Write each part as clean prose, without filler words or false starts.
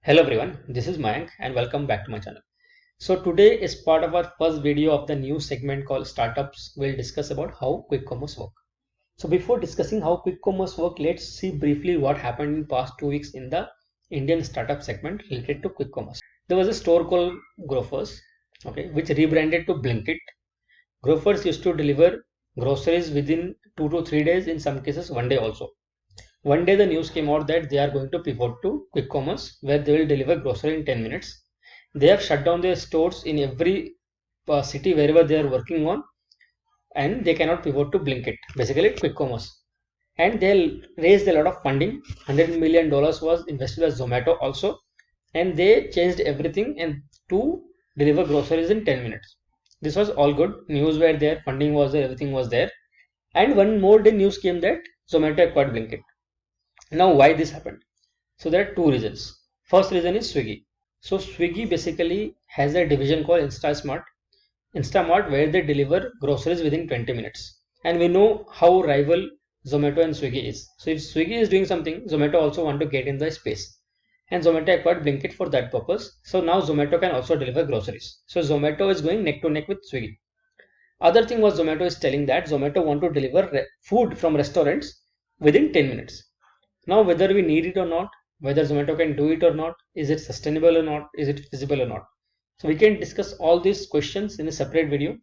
Hello everyone, this is Mayank and welcome back to my channel. So today is part of our first video of the new segment called Startups. We'll discuss about how quick commerce work. So before discussing how quick commerce work, let's see briefly what happened in past 2 weeks in the Indian startup segment related to quick commerce. There was a store called Grofers, which rebranded to Blinkit. Grofers used to deliver groceries within 2 to 3 days, in some cases 1 day also. One day the news came out that they are going to pivot to quick commerce where they will deliver grocery in 10 minutes. They have shut down their stores in every city wherever they are working on, and they cannot pivot to Blinkit, basically quick commerce. And they raised a lot of funding. $100 million was invested by Zomato also, and they changed everything and to deliver groceries in 10 minutes. This was all good. News were there, funding was there, everything was there. And one more day news came that Zomato acquired Blinkit. Now, why this happened? So there are two reasons. First reason is Swiggy. So Swiggy basically has a division called Instamart, where they deliver groceries within 20 minutes. And we know how rival Zomato and Swiggy is. So if Swiggy is doing something, Zomato also want to get in the space. And Zomato acquired Blinkit for that purpose. So now Zomato can also deliver groceries. So Zomato is going neck to neck with Swiggy. Other thing was Zomato is telling that Zomato want to deliver food from restaurants within 10 minutes. Now, whether we need it or not, whether Zomato can do it or not, is it sustainable or not, is it feasible or not? So we can discuss all these questions in a separate video.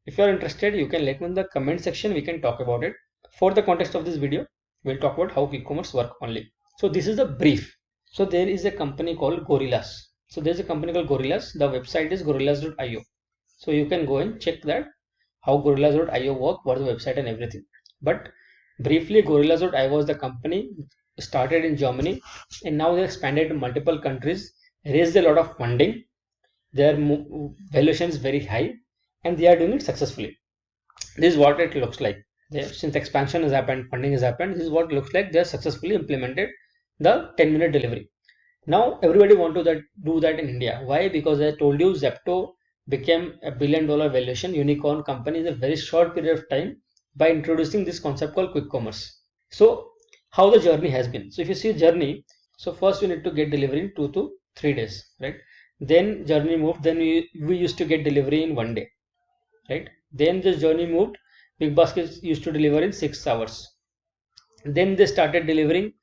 If you are interested, you can let me in the comment section, we can talk about it. For the context of this video, we'll talk about how e-commerce work only. So this is the brief. So there is a company called Gorillas. So there's a company called Gorillas. The website is gorillas.io. So you can go and check that how gorillas.io work, what the website and everything. But briefly, gorillas.io was the company started in Germany, and now they expanded to multiple countries, raised a lot of funding. Their valuation is very high, and they are doing it successfully. This is what it looks like. Since expansion has happened, funding has happened, this is what it looks like. They have successfully implemented the 10-minute delivery. Now everybody want to do that in India. Why? Because I told you, Zepto became a $1 billion valuation unicorn company in a very short period of time by introducing this concept called quick commerce. So how the journey has been. So if you see journey, so first you need to get delivery in 2 to 3 days, right? Then journey moved, then we used to get delivery in 1 day, right? Then this journey moved, Big Basket used to deliver in 6 hours. Then they started delivering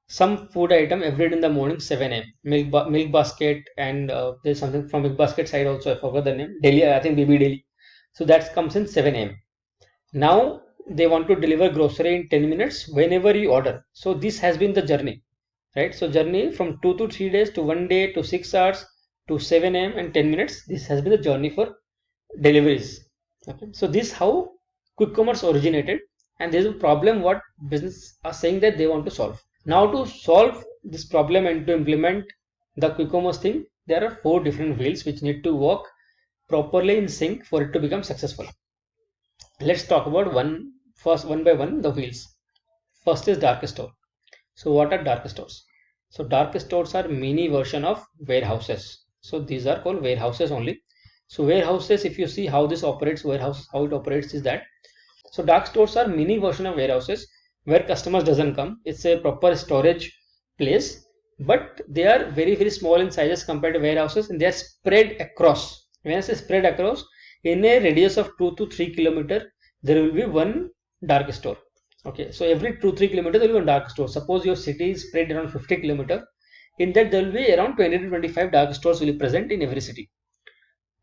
some food item every day in the morning, 7 a.m. Milk Basket, and there's something from Milk Basket side also, I forgot the name, Delhi, I think BB Delhi. So that comes in 7 a.m. Now they want to deliver grocery in 10 minutes whenever you order. So this has been the journey, right? So journey from 2 to 3 days to 1 day to 6 hours to 7 a.m. and 10 minutes. This has been the journey for deliveries. Okay. So this how quick commerce originated, and there's a problem what business are saying that they want to solve. Now to solve this problem and to implement the quick commerce thing, there are 4 different wheels which need to work properly in sync for it to become successful. Let's talk about one by one the wheels. First is dark store. So what are dark stores? So dark stores are mini version of warehouses. So these are called warehouses only. So warehouses, if you see how this operates, how it operates is that, so dark stores are mini version of warehouses where customers doesn't come. It's a proper storage place, but they are very, very small in sizes compared to warehouses, and they are spread across. When I say spread across, in a radius of 2 to 3 kilometers, there will be one dark store. Okay, so every 2-3 kilometers there will be one dark store. Suppose your city is spread around 50 kilometers, in that there will be around 20 to 25 dark stores will be present in every city.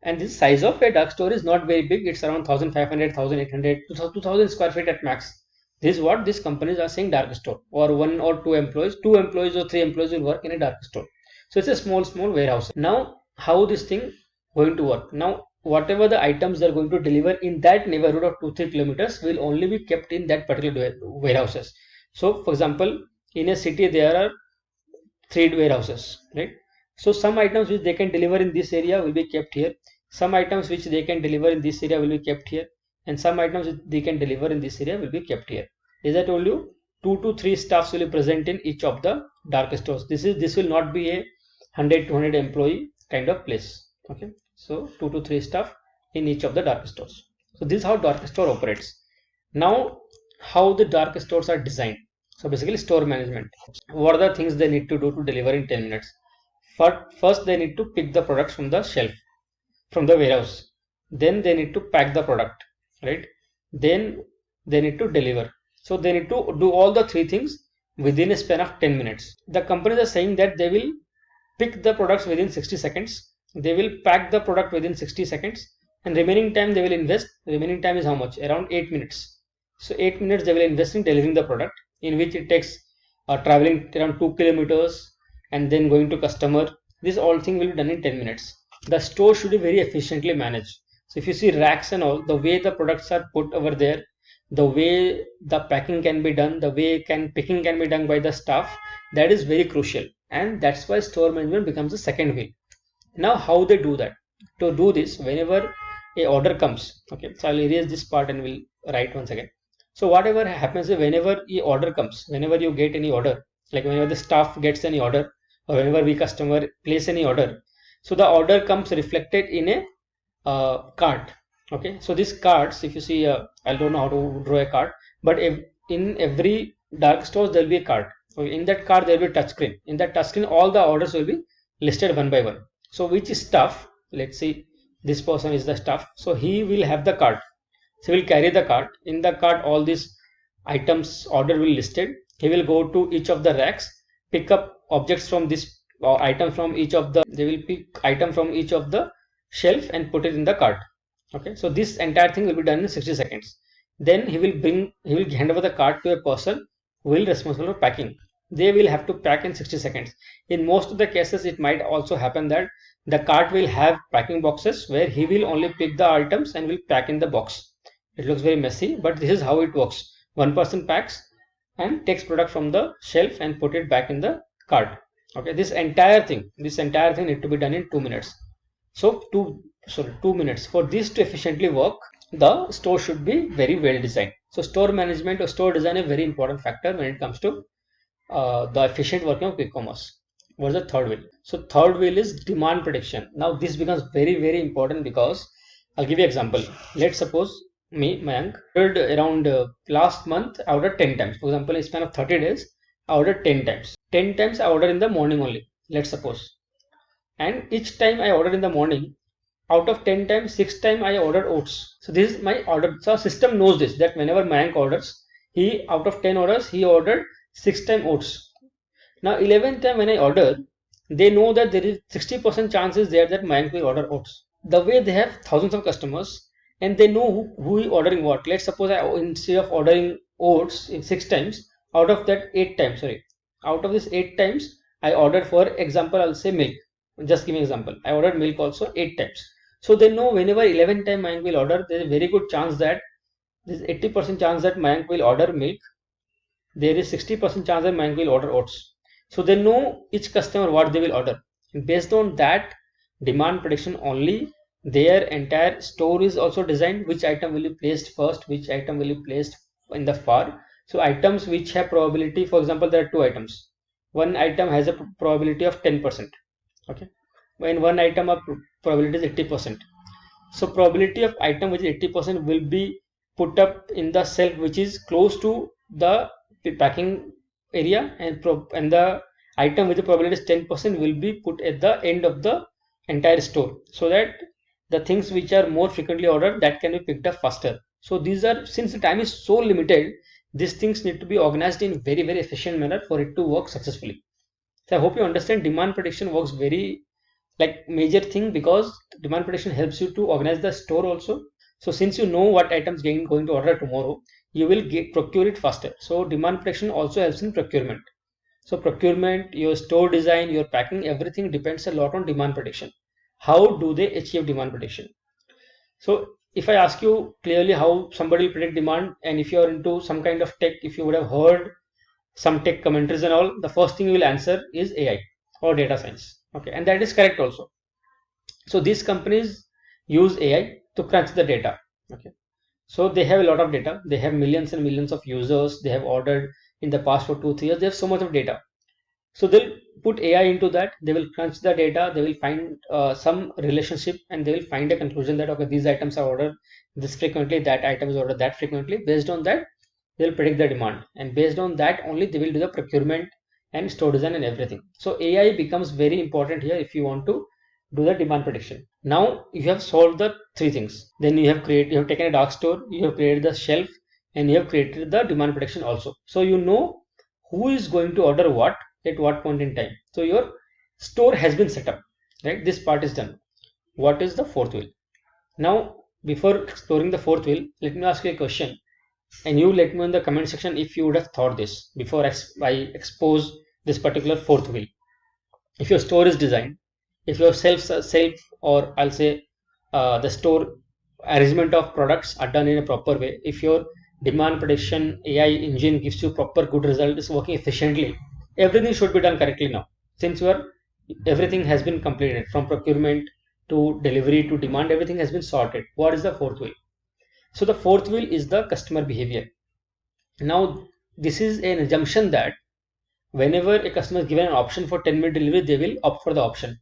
And this size of a dark store is not very big. It's around 1500, 1800, 2000 square feet at max. This is what these companies are saying dark store, or 1 or 2 employees, 2 employees or 3 employees will work in a dark store. So it's a small warehouse. Now how this thing going to work? Now whatever the items they are going to deliver in that neighborhood of 2-3 kilometers will only be kept in that particular warehouses. So for example, in a city there are 3 warehouses, right? So some items which they can deliver in this area will be kept here, some items which they can deliver in this area will be kept here, and some items which they can deliver in this area will be kept here. As I told you, 2 to 3 staffs will be present in each of the dark stores. This will not be a 100-200 employee kind of place. Okay, so 2 to 3 staff in each of the dark stores. So this is how dark store operates. Now how the dark stores are designed. So basically store management. What are the things they need to do to deliver in 10 minutes? First they need to pick the products from the shelf, from the warehouse. Then they need to pack the product, right? Then they need to deliver. So they need to do all the three things within a span of 10 minutes. The companies are saying that they will pick the products within 60 seconds. They will pack the product within 60 seconds, and remaining time they will invest. Remaining time is how much? Around 8 minutes. So 8 minutes they will invest in delivering the product, in which it takes traveling around 2 kilometers and then going to customer. This all thing will be done in 10 minutes. The store should be very efficiently managed. So if you see racks and all, the way the products are put over there, the way the packing can be done, the way picking can be done by the staff, that is very crucial, and that's why store management becomes the second wheel. Now how they do that? To do this, whenever a order comes, okay, so I'll erase this part and we'll write once again. So whatever happens, whenever a order comes, whenever you get any order, like whenever the staff gets any order, or whenever we customer place any order, so the order comes reflected in a cart. Okay, so these cards, if you see, I don't know how to draw a card, but in every dark stores there will be a card. Okay, in that card there will be a touch screen. In that touch screen, all the orders will be listed one by one. So which stuff? Let's see, this person is the stuff. So he will have the card. So he will carry the card. In the card, all these items order will listed. He will go to each of the racks, pick up objects from this item from each of the. They will pick item from each of the shelf and put it in the cart. Okay, so this entire thing will be done in 60 seconds. Then he will hand over the cart to a person who will responsible for packing. They will have to pack in 60 seconds. In most of the cases, it might also happen that the cart will have packing boxes where he will only pick the items and will pack in the box. It looks very messy, but this is how it works. One person packs and takes product from the shelf and put it back in the cart. Okay, this entire thing need to be done in 2 minutes. So 2 minutes. For this to efficiently work, the store should be very well designed. So store management or store design is a very important factor when it comes to the efficient working of quick commerce. What's the third wheel? So third wheel is demand prediction. Now this becomes very important because I'll give you an example. Let's suppose me, Mayank, ordered around last month, I ordered 10 times. For example, in a span of 30 days, I ordered 10 times. 10 times I ordered in the morning only, let's suppose. And each time I ordered in the morning, out of 10 times, 6 times I ordered oats. So this is my order. So system knows this, that whenever Mayank orders, he out of 10 orders, he ordered 6 times oats. Now 11th time when I order, they know that there is 60% chances there that Mayank will order oats. The way they have thousands of customers and they know who is ordering what. Let's suppose instead of ordering oats in 6 times, out of that 8 times, out of this 8 times, I ordered, for example, I'll say milk. Just give me an example. I ordered milk also 8 times. So they know whenever 11th time Mayank will order, there is a very good chance that there is 80% chance that Mayank will order milk. There is 60% chance that Mayank will order oats. So they know each customer what they will order. And based on that demand prediction only, their entire store is also designed. Which item will be placed first, which item will be placed in the far. So items which have probability, for example, there are two items. One item has a probability of 10%. Okay, when one item of probability is 80%. So probability of item which is 80% will be put up in the shelf which is close to the packing area, and the item with the probability is 10% will be put at the end of the entire store, so that the things which are more frequently ordered, that can be picked up faster. So these are, since the time is so limited, these things need to be organized in very efficient manner for it to work successfully. So I hope you understand demand prediction works very like major thing, because demand prediction helps you to organize the store also. So since you know what items going to order tomorrow, you will procure it faster. So demand prediction also helps in procurement. So procurement, your store design, your packing, everything depends a lot on demand prediction. How do they achieve demand prediction? So if I ask you clearly how somebody will predict demand, and if you are into some kind of tech, if you would have heard some tech commentaries and all, the first thing you will answer is AI or data science. Okay, and that is correct also. So these companies use AI to crunch the data. Okay, so they have a lot of data. They have millions and millions of users. They have ordered in the past for 2-3 years. They have so much of data. So they'll put AI into that. They will crunch the data. They will find some relationship, and they will find a conclusion that okay, these items are ordered this frequently, that item is ordered that frequently. Based on that, they'll predict the demand, and based on that only they will do the procurement and store design and everything. So AI becomes very important here if you want to do the demand prediction. Now you have solved the three things. Then you have taken a dark store, you have created the shelf, and you have created the demand prediction also. So you know who is going to order what at what point in time. So your store has been set up, right? This part is done. What is the fourth wheel? Now, before exploring the fourth wheel, let me ask you a question, and you let me know in the comment section if you would have thought this before I expose this particular fourth wheel. If your store is designed, if your self or I'll say the store arrangement of products are done in a proper way, if your demand prediction AI engine gives you proper good result, is working efficiently, everything should be done correctly now. Since everything has been completed from procurement to delivery to demand, everything has been sorted. What is the fourth wheel? So the fourth wheel is the customer behavior. Now this is an assumption that whenever a customer is given an option for 10-minute delivery, they will opt for the option.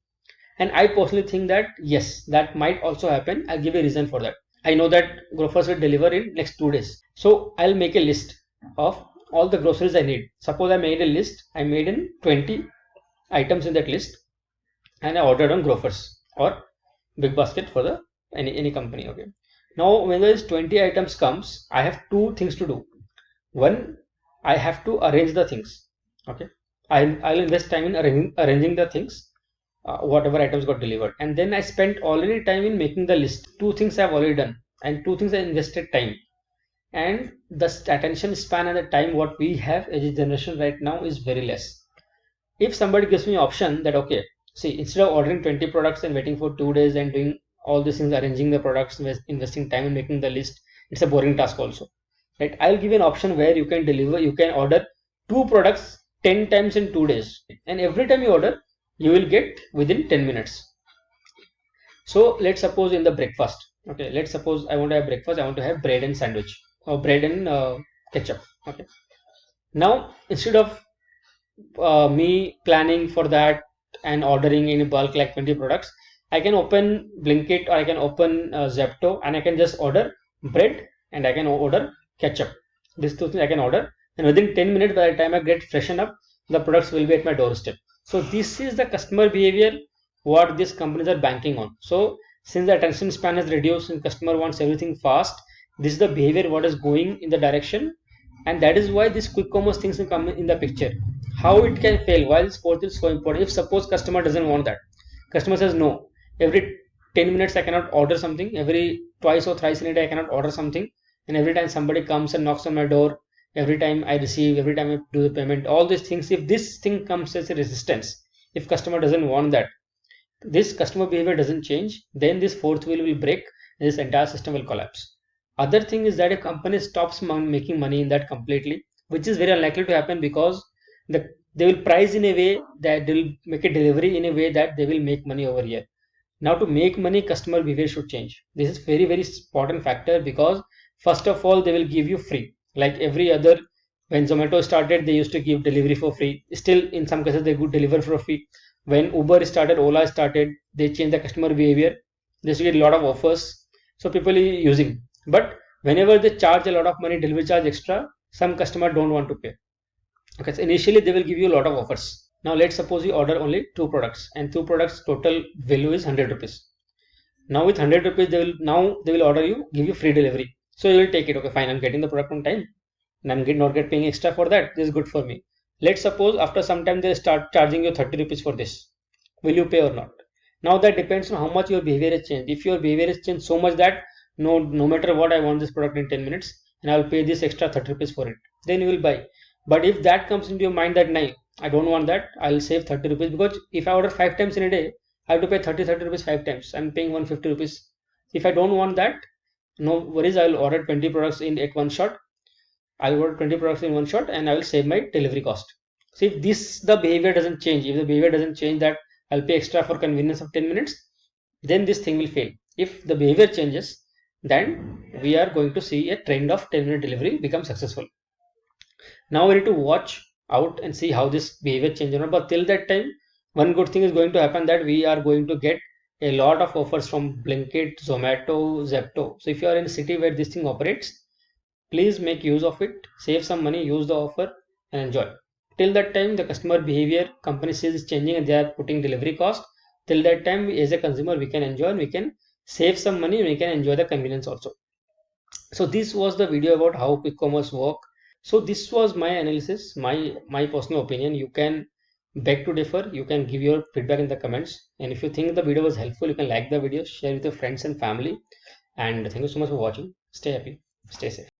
And I personally think that yes, that might also happen. I'll give a reason for that. I know that grocers will deliver in next 2 days. So I'll make a list of all the groceries I need. Suppose I made a list, I made in 20 items in that list, and I ordered on Grofers or Big Basket for the any company. Okay. Now when those 20 items comes, I have two things to do. One, I have to arrange the things. Okay. I'll invest time in arranging the things, whatever items got delivered, and then I spent already time in making the list. Two things I've already done, and two things I invested time. And the attention span and the time what we have as a generation right now is very less. If somebody gives me option that okay, see, instead of ordering 20 products and waiting for 2 days and doing all these things, arranging the products, investing time in making the list, it's a boring task also, right? I'll give you an option where you can deliver, you can order two products 10 times in 2 days, and every time you order you will get within 10 minutes. So let's suppose in the breakfast, okay, let's suppose I want to have breakfast, I want to have bread and sandwich or bread and ketchup. Okay, now instead of me planning for that and ordering in bulk like 20 products, I can open Blinkit or I can open Zepto, and I can just order bread and I can order ketchup. These two things I can order, and within 10 minutes, by the time I get freshen up, the products will be at my doorstep. So this is the customer behavior what these companies are banking on. So since the attention span is reduced and customer wants everything fast, this is the behavior what is going in the direction, and that is why this quick commerce things will come in the picture. How it can fail? Why this fourth is so important? If suppose customer doesn't want that, customer says no, every 10 minutes I cannot order something, every twice or thrice in a day I cannot order something, and every time somebody comes and knocks on my door, every time I receive, every time I do the payment, all these things, if this thing comes as a resistance, if customer doesn't want that, this customer behavior doesn't change, then this fourth wheel will break and this entire system will collapse. Other thing is that a company stops making money in that completely, which is very unlikely to happen because they will price in a way that they will make a delivery in a way that they will make money over here. Now to make money, customer behavior should change. This is very important factor because first of all, they will give you free. Like every other, when Zomato started, they used to give delivery for free. Still, in some cases, they would deliver for free. When Uber started, Ola started, they changed the customer behavior. They used to get a lot of offers, so people are using. But whenever they charge a lot of money, delivery charge extra, some customer don't want to pay. Okay, so initially they will give you a lot of offers. Now let's suppose you order only two products, and two products total value is 100 rupees. Now with 100 rupees, they will order you, give you free delivery. So you will take it. Okay, fine, I'm getting the product on time, and not get paying extra for that. This is good for me. Let's suppose after some time they start charging you 30 rupees for this. Will you pay or not? Now that depends on how much your behavior has changed. If your behavior has changed so much that no matter what, I want this product in 10 minutes and I will pay this extra 30 rupees for it, then you will buy. But if that comes into your mind that no, I don't want that, I'll save 30 rupees, because if I order 5 times in a day, I have to pay 30 rupees 5 times. I'm paying 150 rupees. If I don't want that, no worries, I'll order 20 products in at one shot. I'll order 20 products in one shot and I will save my delivery cost. So if the behavior doesn't change, if the behavior doesn't change that I'll pay extra for convenience of 10 minutes, then this thing will fail. If the behavior changes, then we are going to see a trend of 10-minute delivery become successful. Now we need to watch out and see how this behavior changes. But till that time, one good thing is going to happen, that we are going to get a lot of offers from Blinkit, Zomato, Zepto. So if you are in a city where this thing operates, please make use of it, save some money, use the offer and enjoy. till that time the customer behavior company says is changing and they are putting delivery cost. Till that time, as a consumer, we can enjoy and we can save some money and we can enjoy the convenience also. So this was the video about how quick commerce work. So this was my analysis, my personal opinion. You can beg to differ. You can give your feedback in the comments. And if you think the video was helpful, you can like the video, share with your friends and family. And thank you so much for watching. Stay happy, stay safe.